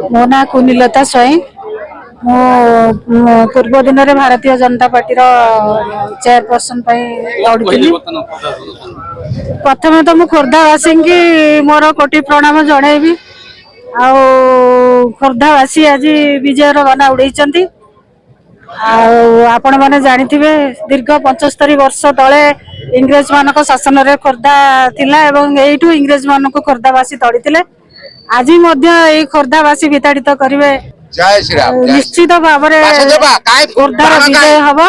मो ना कुनीलता स्वाई मो पूर्व दिन में भारतीय जनता पार्टी चेयरपर्सन लड़ुली। प्रथम तो मुझे खोर्धावासी की मोर कोटि प्रणाम जनइबी। खोर्धावासी आज विजय बना उड़े आपण मैंने जानिथिबे दीर्घ 75 वर्ष तले इंग्रेज मानक शासन रे खोर्धा थिला एवं एइठू इंग्रेज मानक खोर्धावासी तड़ीथिले। आज खोर्धावासी विताड़ित करेंगे निश्चित भाव खोर्धार विजय हम।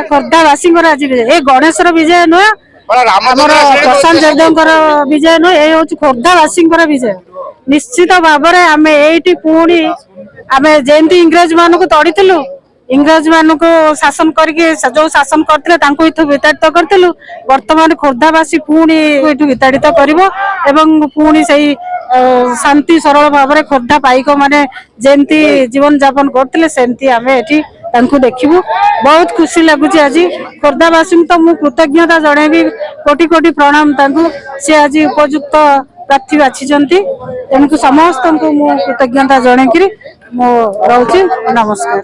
खोर्धावासी आज विजय ये गणेशर विजय नुह प्रशांत जैदर विजय नुह ये हूँ खोर्धावासी विजय। निश्चित भाव आम ये पुणी आम जमी इंग्रेज मान को तड़ीलु इंग्रेज मान को शासन करके जो शासन करते विताड़ित करूँ बर्तमान खोर्धावासी पुणी विताड़ित कर पुणी से शांति सरल भाव में खोर्धा पाइक माने जमती जीवन यापन करते सेमती आम ये देखू बहुत खुशी लगुच। आज खोर्धावासी तो मुझे कृतज्ञता जनइबी कोटि कोटि प्रणाम सी आज उपयुक्त प्रार्थी बाछी तेणुक समस्त को कृतज्ञता जनईकि मो रोचे नमस्कार।